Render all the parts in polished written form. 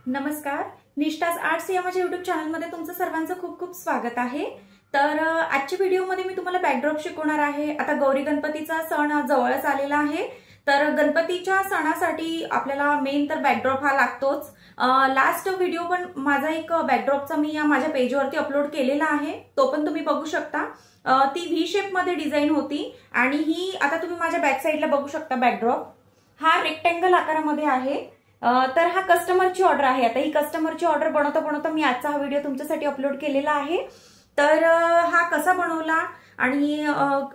नमस्कार, निष्ठाज आर्ट्स या माझ्या YouTube चॅनलमध्ये तुमचं सर्वांचं खूप खूप स्वागत आहे। तर आजच्या व्हिडिओमध्ये मी तुम्हाला बॅकड्रॉप शिकवणार आहे। आता गौरी गणपतीचा सण जवळच आलेला आहे, तर गणपतीच्या सणासाठी आपल्याला मेन तर बॅकड्रॉप हा लागतोच। लास्ट व्हिडिओ पण माझा एक बॅकड्रॉपचा मी या माझ्या पेजवरती अपलोड केलेला आहे, तो पण तुम्ही बघू शकता। ती व्ही शेप मध्ये डिझाइन होती आणि ही आता तुम्ही माझ्या बॅक साइडला बघू शकता। बॅकड्रॉप हा रेक्टेंगल आकारामध्ये आहे। तर हा कस्टमरची ऑर्डर आहे। आता ही कस्टमरची ऑर्डर बनवता मी आजचा हा व्हिडिओ तुमच्यासाठी अपलोड केलेला आहे। तर हा कसा बनवला आणि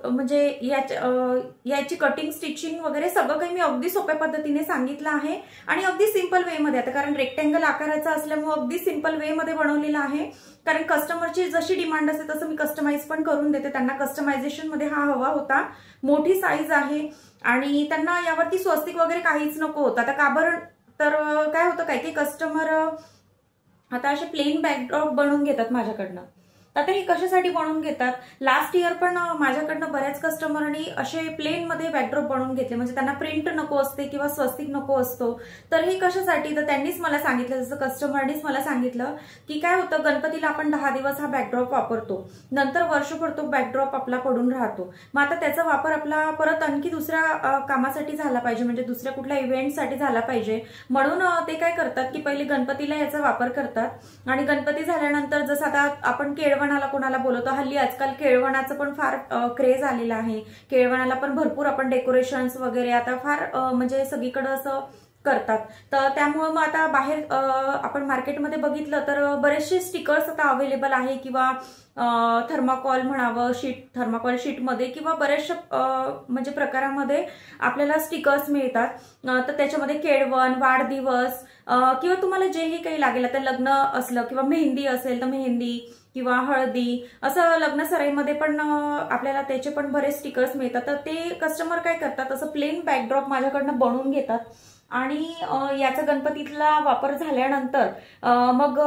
म्हणजे याची कटिंग स्टिचिंग वगैरे सगळं काही मी अगदी सोप्या पद्धतीने सांगितलं आहे आणि अगदी सिंपल वे मध्ये। आता कारण रेक्टेंगल आकाराचा असल्यामुळे अगदी सिंपल वे मध्ये बनवलेला आहे, कारण कस्टमरची जशी डिमांड असते तसं मी कस्टमाइज पण करून देते। त्यांना कस्टमायझेशन मध्ये हा हवा होता, मोठी साईज आहे आणि त्यांना यावरती स्वस्तिक वगैरे काहीच नको होतं। आता का बरं, तर काय होतं, काही कस्टमर आता असे प्लेन बॅकड्रॉप बनवून घेतात माझ्याकडनं। आता हे कशासाठी बनवून घेतात, लास्ट इयर पण माझ्याकडनं बऱ्याच कस्टमरनी असे प्लेन मध्ये बॅकड्रॉप बनवून घेतले, म्हणजे त्यांना प्रिंट नको असते किंवा स्वस्तिक नको असतो। तर हे कशासाठी, तर त्यांनीच मला सांगितलं, जसं कस्टमरनीच मला सांगितलं की काय होतं, गणपतीला आपण 10 दिवस हा बॅकड्रॉप वापरतो, नंतर वर्षभर तो बॅकड्रॉप आपला पडून राहतो। मग आता त्याचा वापर आपला परत आणखी दुसऱ्या कामासाठी झाला पाहिजे, म्हणजे दुसऱ्या कुठल्या इव्हेंटसाठी झाला पाहिजे, म्हणून ते काय करतात की पहिले गणपतीला याचा वापर करतात आणि गणपती झाल्यानंतर जसं आता आपण केळवणाला कोणाला बोलवतो, हल्ली आजकाल केळवणाचं पण फार क्रेज आलेला आहे। केळवणाला पण भरपूर आपण डेकोरेशन्स वगैरे आता फार म्हणजे सगळीकडे असं करतात। तर त्यामुळे मग आता बाहेर आपण मार्केटमध्ये बघितलं तर बरेचसे स्टिकर्स आता अवेलेबल आहे, किंवा थर्माकॉल म्हणावं, थर्माकॉल शीट मध्ये किंवा बऱ्याचशा म्हणजे प्रकारामध्ये आपल्याला स्टिकर्स मिळतात। तर त्याच्यामध्ये केळवण, वाढदिवस किंवा तुम्हाला जेही काही लागेल, आता लग्न असलं किंवा मेहंदी असेल तर मेहंदी किंवा हळदी, असं लग्न सराईमध्ये पण आपल्याला त्याचे पण बरेच स्टिकर्स मिळतात। तर ते कस्टमर काय करतात, असं प्लेन बॅकड्रॉप माझ्याकडनं बनवून घेतात आणि याचा गणपतीतला वापर झाल्यानंतर मग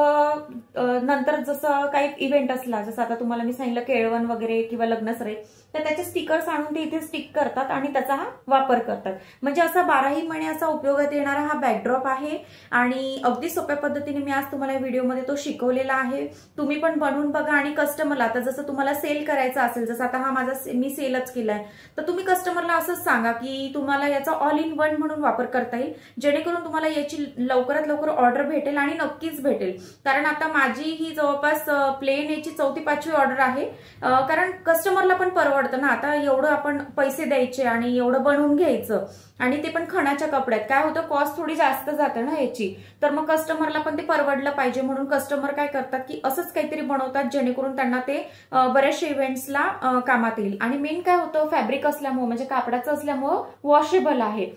नंतर जसं काही इव्हेंट असला, जसं आता तुम्हाला मी सांगितलं केळवण वगैरे किंवा लग्नसराई, तर त्याचे स्टिकर्स आणून ते इथे स्टिक करतात आणि त्याचा हा वापर करतात। म्हणजे असा 12ही महिने असा उपयोगात येणारा हा बॅकड्रॉप आहे आणि अगदी सोप्या पद्धतीने मी आज तुम्हाला व्हिडिओमध्ये तो शिकवलेला आहे। तुम्ही पण बनवून बघा आणि कस्टमरला, आता जसं तुम्हाला सेल करायचा असेल, जसं आता हा माझा मी सेलच केलाय, तर तुम्ही कस्टमरला असंच सांगा की तुम्हाला याचा ऑल इन वन म्हणून वापर करता येईल, जेणेकरून तुम्हाला याची लवकरात लवकर ऑर्डर भेटेल आणि नक्कीच भेटेल। कारण आता माझी ही जवळपास प्लेन याची 4थी-5वी ऑर्डर आहे, कारण कस्टमरला पण परवडतं ना। आता एवढं आपण पैसे द्यायचे आणि एवढं बनवून घ्यायचं, आणि ते पण खणाच्या कपड्यात, काय होतं कॉस्ट थोडी जास्त जाते ना याची, तर मग कस्टमरला पण ते परवडलं पाहिजे, म्हणून कस्टमर काय करतात की असंच काहीतरी बनवतात जेणेकरून त्यांना ते बऱ्याचशा इव्हेंट्सला कामात येईल। आणि मेन काय होतं, फॅब्रिक असल्यामुळे म्हणजे कापडाचं असल्यामुळे वॉशेबल आहे,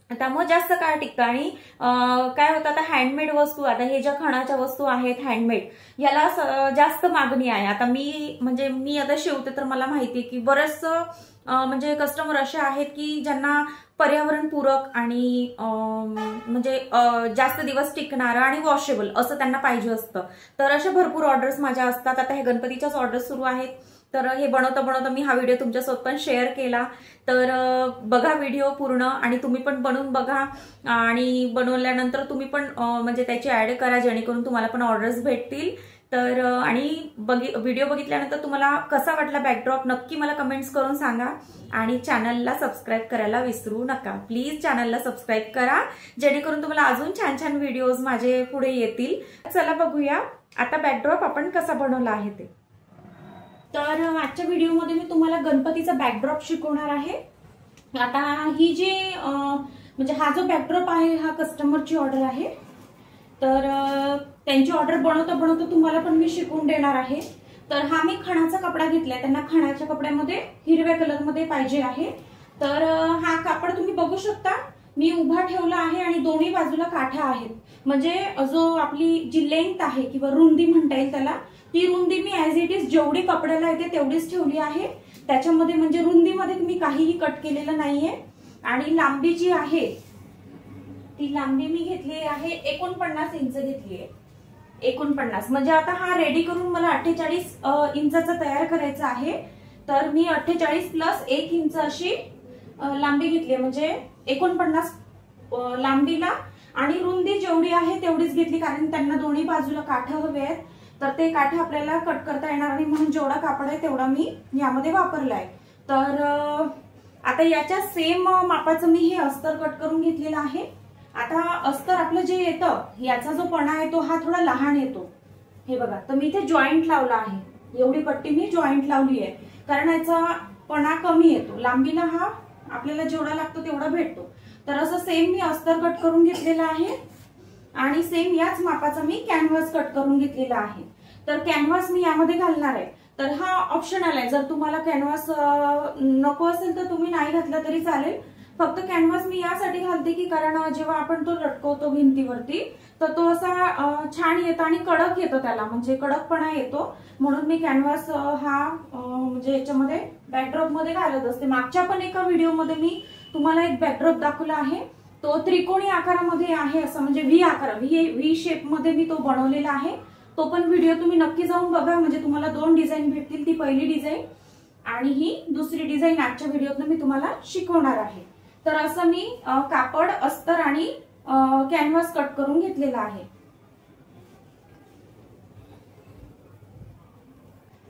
त्यामुळे जास्त काळ टिकतं। आणि काय होतं, आता हँडमेड वस्तू, आता हे ज्या खणाच्या वस्तू आहेत हँडमेड, याला जास्त मागणी आहे। आता मी आता शिवते, तर मला माहिती आहे की बरेच म्हणजे कस्टमर असे आहेत की ज्यांना पर्यावरणपूरक आणि म्हणजे जास्त दिवस टिकणारं आणि वॉशेबल असं त्यांना पाहिजे असतं। तर अशा भरपूर ऑर्डर्स माझ्या असतात। आता हे गणपतीच्याच ऑर्डर्स सुरू आहेत, तर हे बनवता मी हा व्हिडिओ तुमच्यासोबत पण शेअर केला। तर बघा व्हिडिओ पूर्ण आणि तुम्ही पण बनवून बघा, आणि बनवल्यानंतर तुम्ही पण म्हणजे त्याची ऍड करा, जेणेकरून तुम्हाला पण ऑर्डर्स भेटतील। तर आणि व्हिडिओ बघितल्यानंतर तुम्हाला कसा वाटला बॅकड्रॉप नक्की मला कमेंट्स करून सांगा, आणि चॅनलला सबस्क्राईब करायला विसरू नका। प्लीज चॅनलला सबस्क्राईब करा, जेणेकरून तुम्हाला अजून छान छान व्हिडिओज माझे पुढे येतील। चला बघूया आता बॅकड्रॉप आपण कसा बनवला आहे ते। तर आजच्या व्हिडिओमध्ये मी तुम्हाला गणपतीचा बॅकड्रॉप शिकवणार आहे। आता ही जी म्हणजे हा जो बॅकड्रॉप आहे हा कस्टमरची ऑर्डर आहे, तर त्यांची ऑर्डर बनवता तुम्हाला पण मी शिकवून देणार आहे। तर हा मी खणाचा कपडा घेतलाय, त्यांना खणाच्या कपड्यामध्ये हिरव्या कलरमध्ये पाहिजे आहे। तर हा कापड तुम्ही बघू शकता, मी उभा ठेवला आहे आणि दोन्ही बाजूला काठ्या आहेत, म्हणजे जो आपली जी लेंथ आहे किंवा रुंदी म्हणता येईल त्याला, ती रुंदी मी ऍज इट इज जेवढी कपड्याला येते तेवढीच ठेवली आहे। त्याच्यामध्ये म्हणजे रुंदीमध्ये मी काहीही कट केलेलं नाहीये। आणि लांबी जी आहे ती लांबी मी घेतली आहे 49 इंच घेतली आहे। 49 म्हणजे आता हा रेडी करून मला 48 इंचाचा तयार करायचा आहे, तर मी 48 प्लस 1 इंच अशी लांबी घेतली, म्हणजे 49 लांबीला आणि रुंदी जेवढी आहे तेवढीच घेतली, कारण त्यांना दोन्ही बाजूला काठ हवे आहेत, तर ते काठ आपल्याला कट करता येणार नाही, म्हणून जेवढा कापड आहे तेवढा मी यामध्ये वापरलाय। तर आता याच्या सेम मापाचं मी हे अस्तर कट करून घेतलेलं आहे। आता अस्तर आपलं जे येतं, याचा जो पणा आहे तो हा थोडा लहान येतो, हे बघा। तर मी इथे जॉईंट लावला आहे, एवढी पट्टी मी जॉईंट लावली आहे, कारण याचा पणा कमी येतो, लांबीला हा आपल्याला जेवढा लागतो तेवढा भेटतो। तर असं सेम मी अस्तर कट करून घेतलेला आहे आणि सेम याच मापाचा मी कॅनव्हास कट करून घेतलेला आहे। तर कॅनव्हास मी यामध्ये घालणार आहे, तर हा ऑप्शनल आहे, जर तुम्हाला कॅनव्हास नको असेल तर तुम्ही नाही घातला तरी चालेल। फक्त कॅनव्हास मी यासाठी घालते की कारण जेव्हा आपण तो लटकवतो भिंतीवरती तर तो असा छान येतो आणि कडक येतो, त्याला म्हणजे कडकपणा येतो, म्हणून मी कॅनव्हास हा म्हणजे याच्यामध्ये बॅकड्रॉप मध्ये घालत असते। मागच्या पण एका व्हिडिओमध्ये मी तुम्हाला एक बॅकड्रॉप दाखवला आहे, तो त्रिकोणी आकारामध्ये आहे, असं म्हणजे व्ही आकार, व्ही शेप मध्ये मी तो बनवलेला आहे। तो पण व्हिडिओ तुम्ही नक्की जाऊन बघा, म्हणजे तुम्हाला 2 डिझाईन भेटतील, ती पहिली डिझाईन आणि ही दुसरी डिझाईन आजच्या व्हिडिओत मी तुम्हाला शिकवणार आहे। तर असं मी कापड, अस्तर आणि कॅनव्हास कट करून घेतलेला आहे।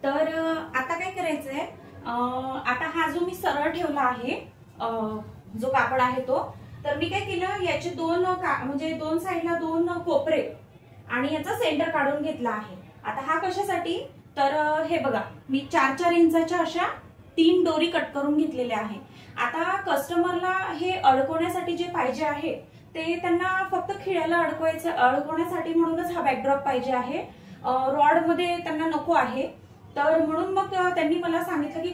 तर आता काय करायचंय, आता हा जो मी सरळ ठेवला आहे जो कापड आहे तो, तर मी काय केलं, याचे म्हणजे दोन साईडला 2 कोपरे आणि याचा सेंटर काढून घेतला आहे। आता हा कशासाठी, तर हे बघा, मी 4-4 इंचाच्या अशा 3 दोरी कट करून घेतलेल्या आहे। आता कस्टमरला हे अडकवण्यासाठी जे पाहिजे आहे ते त्यांना फक्त खिळ्याला अडकवण्यासाठी म्हणूनच हा बॅकड्रॉप पाहिजे आहे, रॉड मध्ये त्यांना नको आहे। तर म्हणून मग त्यांनी मला सांगितलं की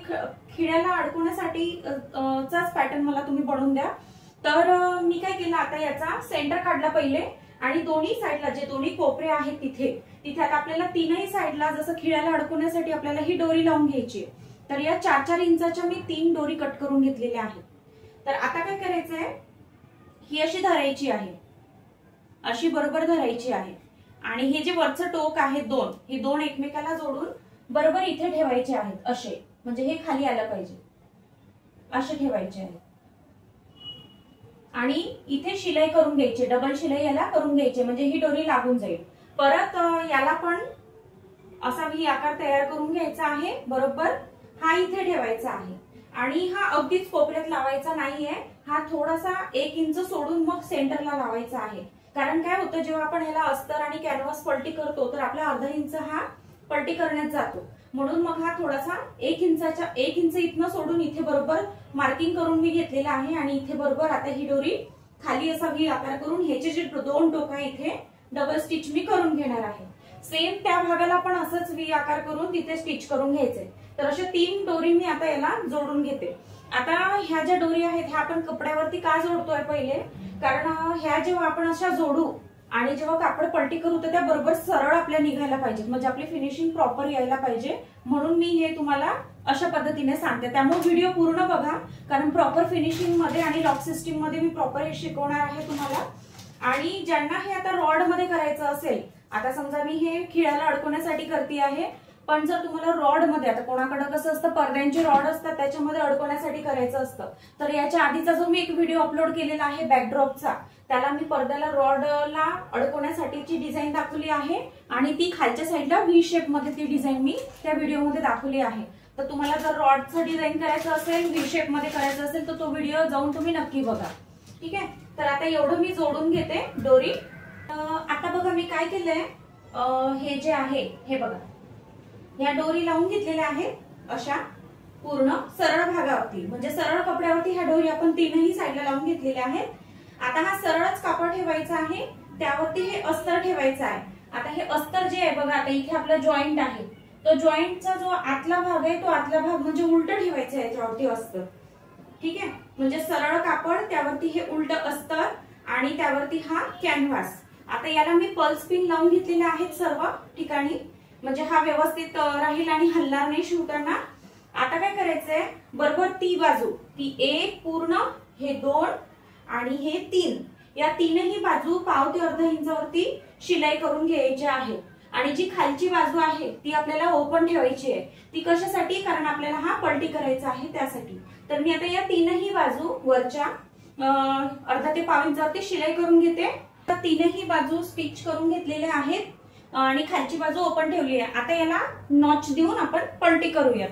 खिळ्याला अडकवण्यासाठी चाच पॅटर्न मला तुम्ही बनवून द्या। तर मी काय केलं, आता याचा सेंटर काढला पहिले आणि दोन्ही साईडला जे दोन्ही कोपरे आहेत तिथे आता आपल्याला 3ही साईडला जसं खिळ्याला अडकवण्यासाठी आपल्याला ही दोरी लावून घ्यायची, तर या 4-4 इंचाच्या मी 3 दोरी कट करून घेतलेल्या आहेत। तर आता काय करायचंय, ही अशी धरायची आहे, अशी बरोबर धरायची आहे आणि हे जे वरचं टोक आहे हे दोन एकमेकाला जोडून बरोबर इथे ठेवायचे आहेत, असे म्हणजे हे खाली आलं पाहिजे, असे ठेवायचे आहे आणि इथे शिलाई करून घ्यायची, डबल शिलाई याला करून घ्यायची, म्हणजे ही दोरी लागून जाईल। परत याला पण असा व्ही आकार तयार करून घ्यायचा आहे, बरोबर हा इथे ठेवायचा आहे आणि हा अगदीच कोपऱ्यात लावायचा नाहीये, हा थोडासा 1 इंच सोडून मग सेंटरला लावायचा आहे। कारण काय होतं, जेव्हा आपण ह्याला अस्तर आणि कॅनव्हास पलटी करतो तर आपला अर्धा इंच हा पलटी करण्यात जातो, म्हणून मग हा थोडासा 1 इंच इथनं सोडून इथे बरोबर मार्किंग करून मी घेतलेला आहे आणि इथे बरोबर आता ही दोरी खाली असा व्ही आकार करून ह्याचे जे 2 टोक आहे इथे डबल स्टिच मी करून घेणार आहे। सेम त्या भागाला पण असंच व्ही आकार करून तिथे स्टिच करून घ्यायचे। तर अशा 3 दोरी मी आता याला जोडून घेते। आता ह्या ज्या दोरी आहेत ह्या आपण कपड्यावरती का जोडतोय पहिले, कारण ह्या जेव्हा आपण अशा जोडू आणि जेव्हा कापड पलटी करू तर त्या बरोबर सरळ आपल्या निघायला पाहिजेत, म्हणजे आपली फिनिशिंग प्रॉपर यायला पाहिजे, म्हणून मी हे तुम्हाला अशा पद्धतीने सांगते। त्यामुळे व्हिडिओ पूर्ण बघा, कारण प्रॉपर फिनिशिंग मध्ये आणि लॉक सिस्टीम मध्ये मी प्रॉपर हे शिकवणार आहे तुम्हाला। आणि ज्यांना हे आता रॉड मध्ये करायचं असेल, आता समजा मी हे खिळ्याला अडकवण्यासाठी करते आहे, पण जर तुम्हाला रॉड मध्ये, आता कोणाकडे कसं असतं पडद्यांचे रॉड असतात त्याच्यामध्ये अडकवण्यासाठी करायचं असतं, तर याच्या आधीचा जो मी एक व्हिडिओ अपलोड केलेला आहे बॅकड्रॉपचा, त्याला मी पडद्याला रॉडला अडकवण्यासाठीची डिझाईन दाखवली आहे आणि ती खालच्या साईडला व्ही शेप मध्ये ती डिझाईन मी त्या व्हिडिओमध्ये दाखवली आहे। तर तुम्हाला जर रॉडचं डिझाईन करायचं असेल, व्ही शेप मध्ये करायचं असेल तर तो व्हिडिओ जाऊन तुम्ही नक्की बघा, ठीक आहे। तर आता एवढं मी जोडून घेते दोरी। आता बघा मी काय केलंय, हे जे आहे हे बघा, या दोरी लावून घेतलेल्या आहेत अशा पूर्ण सरळ भागावरती, म्हणजे सरळ कपड्यावरती ह्या दोरी आपण 3ही साईडला लावून घेतलेल्या आहेत। आता हा सरळच कापड ठेवायचा आहे, त्यावरती हे अस्तर ठेवायचं आहे। आता हे अस्तर जे आहे बघा, आता इथे आपला जॉईंट आहे, तो जॉईंटचा जो आतला भाग आहे तो आतला भाग म्हणजे उलट ठेवायचा आहे याच्यावरती अस्तर, ठीक आहे। म्हणजे सरळ कापड, त्यावरती हे उलट अस्तर आणि त्यावरती हा कॅनव्हास। आता याला मी पल्स पिन लावून घेतलेले आहेत सर्व ठिकाणी, म्हणजे हा व्यवस्थित राहील आणि हलणार नाही शिवताना। आता काय करायचंय, बरोबर ती बाजू, ती 1 पूर्ण, हे 2 आणि हे 3, या 3ही बाजू पाव ते अर्धा इंचावरती शिलाई करून घ्यायची आहे। आणि जी खालची बाजू आहे ती आपल्याला ओपन ठेवायची आहे, ती कशासाठी, कारण आपल्याला हा पलटी करायचा आहे त्यासाठी। तर मी आता या 3ही बाजू वरच्या अर्धा ते पाव इंचावरती शिलाई करून घेते तर तीनही बाजू स्टिच करून घेतलेले आहेत आणि खालची बाजू ओपन ठेवली आहे। आता याला नॉच देऊन आपण पलटी करूया।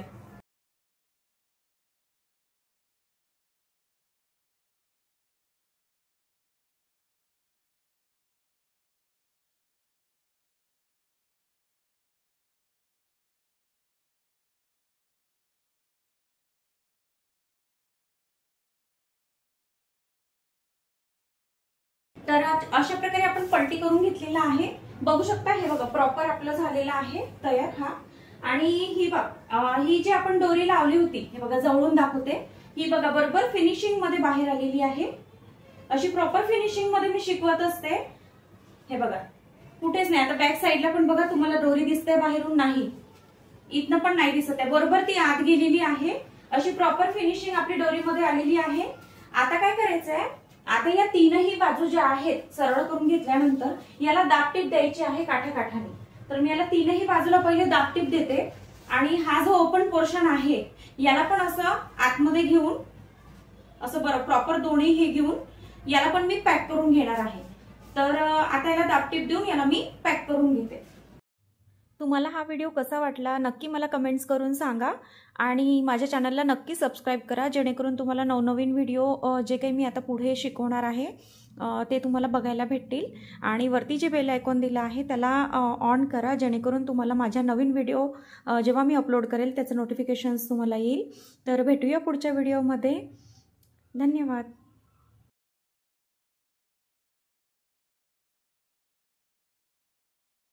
तर अशा प्रकारे आपण पलटी करून घेतलेला आहे। बघू शकता हे बघा प्रॉपर आपलं झालेलं आहे तयार हा। आणि ही बघा ही जी आपण दोरी लावली होती हे बघा जवळून दाखवते, ही बघा बरोबर फिनिशिंग मध्ये बाहेर आलेली आहे। अशी प्रॉपर फिनिशिंग मध्ये मी शिकवत असते। हे बघा कुठेच नाही। आता बॅक साईडला पण बघा तुम्हाला दोरी दिसते बाहेरून, नाही इथनं पण नाही दिसत आहे, बरोबर ती आत गेलेली आहे। अशी प्रॉपर फिनिशिंग आपली दोरीमध्ये आलेली आहे। आता काय करायचंय, आता या तीनही बाजू ज्या आहेत सरळ करून घेतल्यानंतर याला दाबटीप द्यायची आहे काठाकाठाने। तर मी याला तीनही बाजूला पहिले दाबटीप देते आणि हा जो ओपन पोर्शन आहे याला पण असं आतमध्ये घेऊन असं बरं प्रॉपर दोन्ही हे घेऊन याला पण मी पॅक करून घेणार आहे। तर आता याला दाबटीप देऊन याला मी पॅक करून घेते। तुम्हाला हा व्हिडिओ कसा वाटला नक्की मला कमेंट्स करून सांगा आणि माझ्या चॅनलला नक्की सबस्क्राईब करा, जेणेकरून तुम्हाला नवनवीन व्हिडिओ जे काही मी आता पुढे शिकवणार आहे ते तुम्हाला बघायला भेटतील। आणि वरती जे बेल आयकॉन दिला आहे त्याला ऑन करा, जेणेकरून तुम्हाला माझ्या नवीन व्हिडिओ जेव्हा मी अपलोड करेल त्याचं नोटिफिकेशन्स तुम्हाला येईल। तर भेटूया पुढच्या व्हिडिओमध्ये। धन्यवाद।